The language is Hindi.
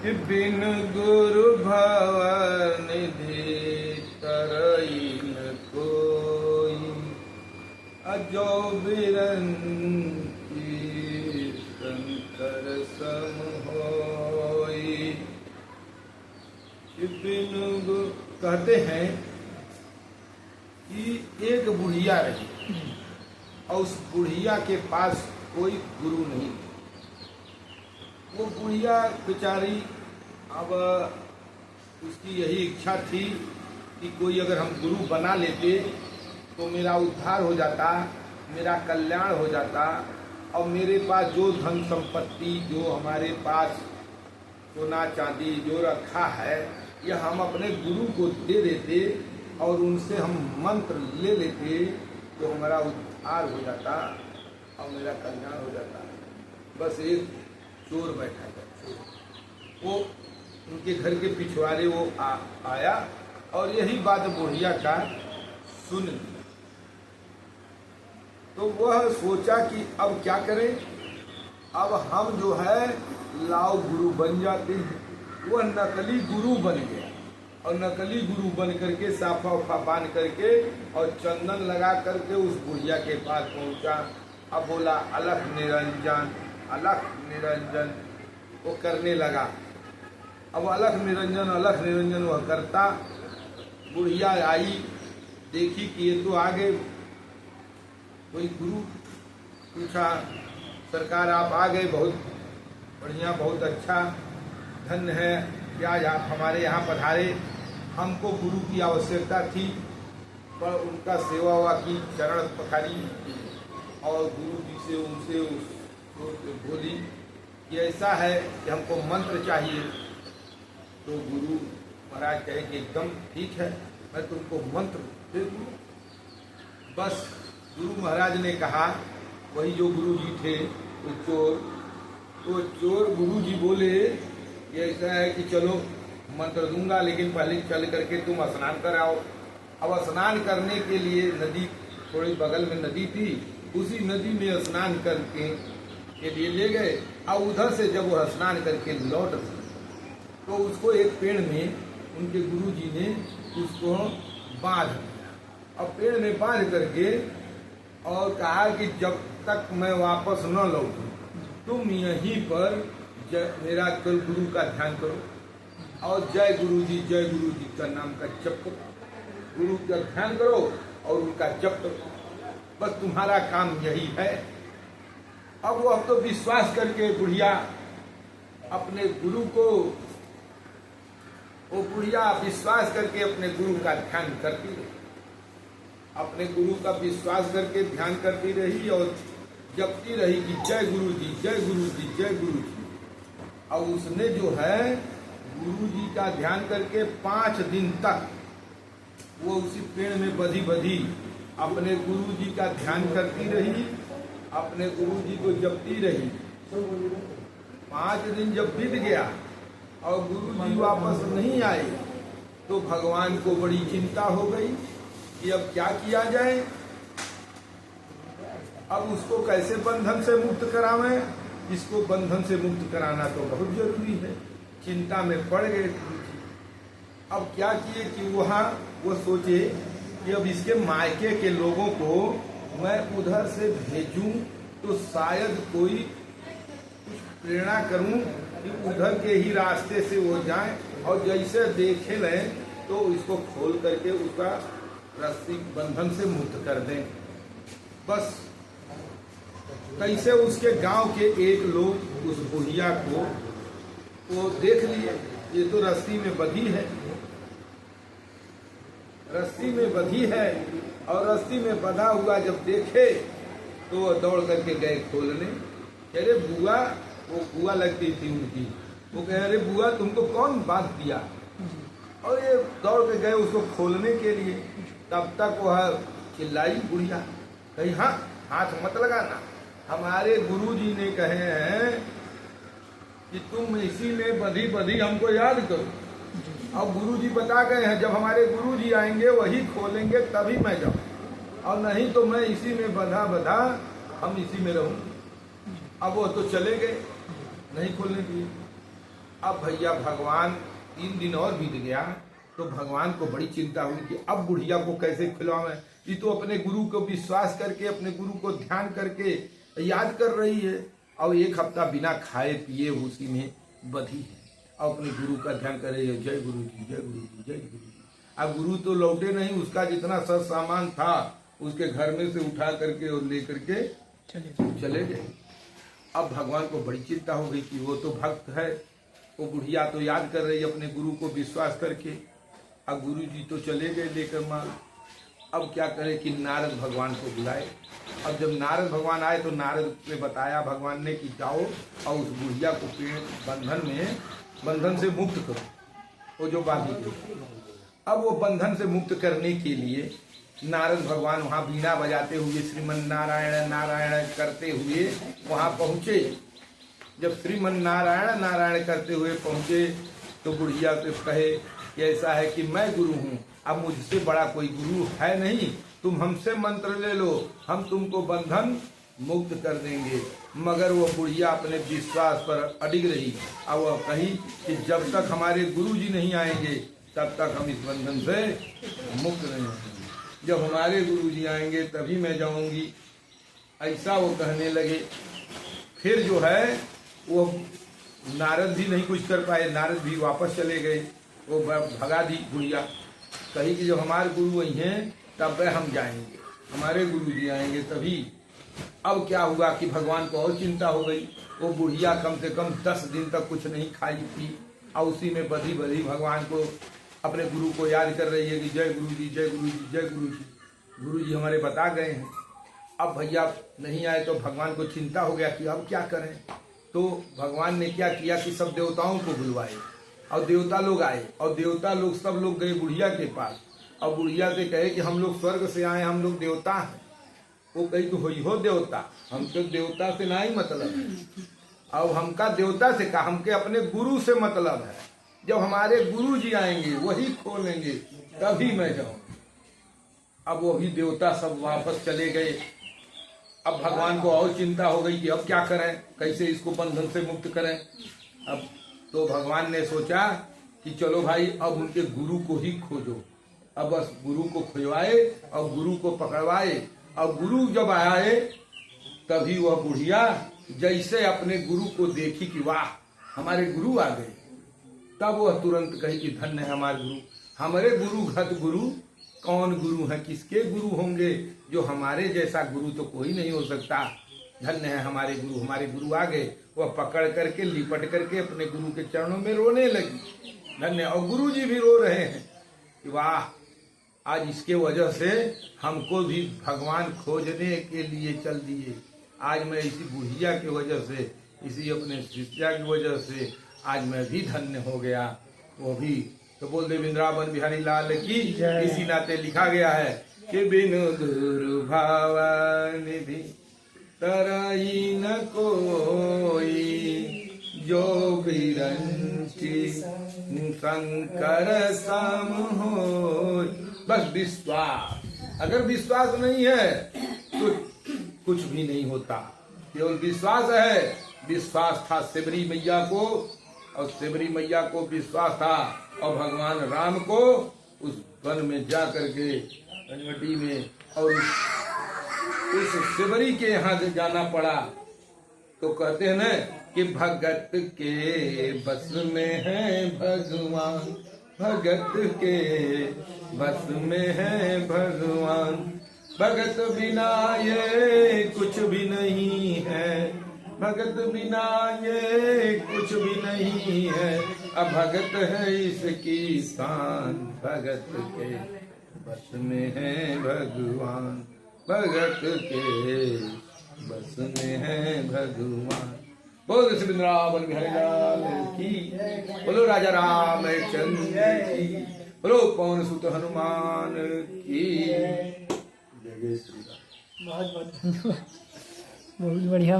कि बिन गुरु भवनिधि तरई न कोई, अजो बिरंती शंकर सम होई। कि बिन गुरु कहते हैं कि एक बुढ़िया रही और उस बुढ़िया के पास कोई गुरु नहीं। वो बुढ़िया बेचारी, अब उसकी यही इच्छा थी कि कोई अगर हम गुरु बना लेते तो मेरा उद्धार हो जाता, मेरा कल्याण हो जाता, और मेरे पास जो धन संपत्ति, जो हमारे पास सोना चांदी जो रखा है, यह हम अपने गुरु को दे देते और उनसे हम मंत्र ले लेते तो हमारा उद्धार हो जाता और मेरा कल्याण हो जाता। बस एक चोर बैठा था, वो उनके घर के पिछवाड़े वो आया और यही बात बुढ़िया का सुन ली। तो वह सोचा कि अब क्या करें, अब हम जो है लाओ गुरु बन जाते हैं। वह नकली गुरु बन गया और नकली गुरु बन करके साफा उफा बांध करके और चंदन लगा करके उस बुढ़िया के पास पहुंचा। अब बोला अलख निरंजन, अलख निरंजन, वो करने लगा। अब अलख निरंजन वह करता। बुढ़िया आई, देखी कि ये तो आगे कोई गुरु। पूछा सरकार आप आ गए, बहुत बढ़िया, बहुत अच्छा, धन्य है कि आज आप हमारे यहाँ पधारे। हमको गुरु की आवश्यकता थी, पर उनका सेवा हुआ की चरण पखारी और गुरु जी से उनसे बोली कि ऐसा है कि हमको मंत्र चाहिए। तो गुरु महाराज कहे कि एकदम ठीक है, मैं तुमको मंत्र दे दूँ। बस गुरु महाराज ने कहा, वही जो गुरु जी थे वो चोर गुरु जी बोले कि ऐसा है कि चलो मंत्र दूंगा, लेकिन पहले चल करके तुम स्नान कराओ। अब स्नान करने के लिए नदी, थोड़ी बगल में नदी थी, उसी नदी में स्नान करके के लिए ले गए। और उधर से जब वो स्नान करके लौट तो उसको एक पेड़ में उनके गुरु जी ने उसको बांध दिया। और पेड़ में बांध करके और कहा कि जब तक मैं वापस न लौटूं तुम यहीं पर मेरा कल गुरु का ध्यान करो और जय गुरु जी का नाम का जप करो, गुरु का ध्यान करो और उनका जप करो, बस तुम्हारा काम यही है। अब वो तो विश्वास करके बुढ़िया अपने गुरु को, वो बुढ़िया विश्वास करके अपने गुरु का ध्यान करती रही, अपने गुरु का विश्वास करके ध्यान करती रही और जपती रही कि जय गुरु जी जय गुरु जी जय गुरु जी। और उसने जो है गुरु जी का ध्यान करके 5 दिन तक वो उसी पेड़ में बधी अपने गुरु जी का ध्यान करती रही, अपने गुरु जी को जपती रही। 5 दिन जब बीत गया और गुरु जी वापस नहीं आए तो भगवान को बड़ी चिंता हो गई कि अब क्या किया जाए, अब उसको कैसे बंधन से मुक्त करावें। इसको बंधन से मुक्त कराना तो बहुत जरूरी है। चिंता में पड़ गए। अब क्या किए कि वहाँ वो सोचे कि अब इसके मायके के लोगों को मैं उधर से भेजूं तो शायद कोई कुछ प्रेरणा करूं कि उधर के ही रास्ते से वो जाएं और जैसे देखे लें तो इसको खोल करके उसका रस्सी बंधन से मुक्त कर दें। बस कैसे उसके गांव के एक लोग उस बुढ़िया को वो देख लिए, ये तो रस्सी में बंधी है, रस्सी में बंधी है। और रस्सी में बंधा हुआ जब देखे तो वो दौड़ करके गए खोलने। कह रहे बुआ, वो बुआ लगती थी उनकी, वो कह रहे बुआ तुमको कौन बांध दिया। और ये दौड़ के गए उसको खोलने के लिए। तब तक वह चिल्लाई बुढ़िया, कहीं हाँ हाथ मत लगाना, हमारे गुरुजी ने कहे हैं कि तुम इसी में बधी हमको याद करो। और गुरुजी बता गए हैं जब हमारे गुरुजी आएंगे वही खोलेंगे तभी मैं जाऊँ, और नहीं तो मैं इसी में बधा हम इसी में रहूँ। अब वो तो चले गए, नहीं खोलने दिए। अब भैया भगवान 3 दिन और बीत गया तो भगवान को बड़ी चिंता हुई कि अब बुढ़िया को कैसे खिलावें। ये तो अपने गुरु को विश्वास करके, अपने गुरु को ध्यान करके याद कर रही है, और 1 हफ्ता बिना खाए पिए उसी में बधी है। और अपने गुरु का ध्यान करे, जय गुरु जी, जय गुरु जी, जय गुरु जी। अब गुरु तो लौटे नहीं, उसका जितना सब सामान था उसके घर में से उठा करके और ले करके चले गए। अब भगवान को बड़ी चिंता हो गई कि वो तो भक्त है, वो बुढ़िया तो याद कर रही अपने गुरु को विश्वास करके। अब गुरु जी तो चले गए लेकर माल। अब क्या करे कि नारद भगवान को बुलाए। अब जब नारद भगवान आए तो नारद ने बताया भगवान ने कि जाओ और उस बुढ़िया को बंधन से मुक्त करो, वो जो बाधी थी। अब वो बंधन से मुक्त करने के लिए नारद भगवान वहाँ बीना बजाते हुए श्रीमन नारायण नारायण करते हुए वहाँ पहुँचे। जब श्रीमन नारायण नारायण करते हुए पहुँचे तो बुढ़िया से कहे कि ऐसा है कि मैं गुरु हूँ, अब मुझसे बड़ा कोई गुरु है नहीं, तुम हमसे मंत्र ले लो, हम तुमको बंधन मुक्त कर देंगे। मगर वो बुढ़िया अपने विश्वास पर अडिग रही और वह कही कि जब तक हमारे गुरु जी नहीं आएंगे तब तक हम इस बंधन से मुक्त नहीं होंगे, जब हमारे गुरु जी आएंगे तभी मैं जाऊंगी, ऐसा वो कहने लगे। फिर जो है वो नारद भी नहीं कुछ कर पाए, नारद भी वापस चले गए, वो भगा दी बुढ़िया। कही कि जब हमारे गुरु वही हैं तब हम जाएंगे, हमारे गुरु जी आएंगे तभी। अब क्या हुआ कि भगवान को और चिंता हो गई। वो बुढ़िया कम से कम 10 दिन तक कुछ नहीं खाई थी और उसी में बधी बधी भगवान को, अपने गुरु को याद कर रही है कि जय गुरु जी, जय गुरु जी, जय गुरु जी, गुरु जी हमारे बता गए हैं। अब भैया नहीं आए तो भगवान को चिंता हो गया कि अब क्या करें। तो भगवान ने क्या किया कि सब देवताओं को बुलवाए और देवता लोग आए और देवता लोग सब लोग गए बुढ़िया के पास और बुढ़िया से कहे कि हम लोग स्वर्ग से आए, हम लोग देवता हैं। वो कही तो हो देवता, हम तो देवता से ना ही मतलब है, और हमका देवता से कहा, हमके अपने गुरु से मतलब है। जब हमारे गुरु जी आएंगे वही खोलेंगे तभी मैं जाऊं। अब वो भी देवता सब वापस चले गए। अब भगवान को और चिंता हो गई कि अब क्या करें, कैसे इसको बंधन से मुक्त करें। अब तो भगवान ने सोचा कि चलो भाई अब उनके गुरु को ही खोजो। अब बस गुरु को खोजवाए और गुरु को पकड़वाए और गुरु जब आए तभी वह बुढ़िया जैसे अपने गुरु को देखी कि वाह हमारे गुरु आ गए, तब वह तुरंत कही कि धन्य है हमारे गुरु। हमारे गुरु घत गुरु, कौन गुरु है, किसके गुरु होंगे, जो हमारे जैसा गुरु तो कोई नहीं हो सकता। धन्य है हमारे गुरु, हमारे गुरु आ गए। वह पकड़ करके लिपट करके अपने गुरु के चरणों में रोने लगी। धन्य, और गुरु जी भी रो रहे हैं कि वाह आज इसके वजह से हमको भी भगवान खोजने के लिए चल दिए। आज मैं इसी बुढ़िया की वजह से, इसी अपने शिष्या की वजह से आज मैं भी धन्य हो गया। वो भी तो बोल दे वृंदावन बिहारी लाल की। इसी नाते लिखा गया है कि बिनु दुर्भावनिधि तरई न कोई, जो बिरंची शंकर सम होय। बस विश्वास, अगर विश्वास नहीं है तो कुछ भी नहीं होता। केवल विश्वास है। विश्वास था सेबरी मैया को, और सेबरी मैया को विश्वास था, और भगवान राम को उस वन में जा करके रनवटी में और उस सेबरी के यहाँ जाना पड़ा। तो कहते हैं न कि भगत के बस में है भगवान, भगत के बस में है भगवान, भगत बिना ये कुछ भी नहीं है, भगत बिना ये कुछ भी नहीं है। अब भगत है इसकी शान, भगत के बस में है भगवान, भगत के बस में है भगवान। बोलो वृंदावन बिहारी लाल की, बोलो राजा रामचंद्र की, बोलो पवन सुत हनुमान की। जय श्री राम। बहुत बहुत धन्यवाद, बहुत बढ़िया।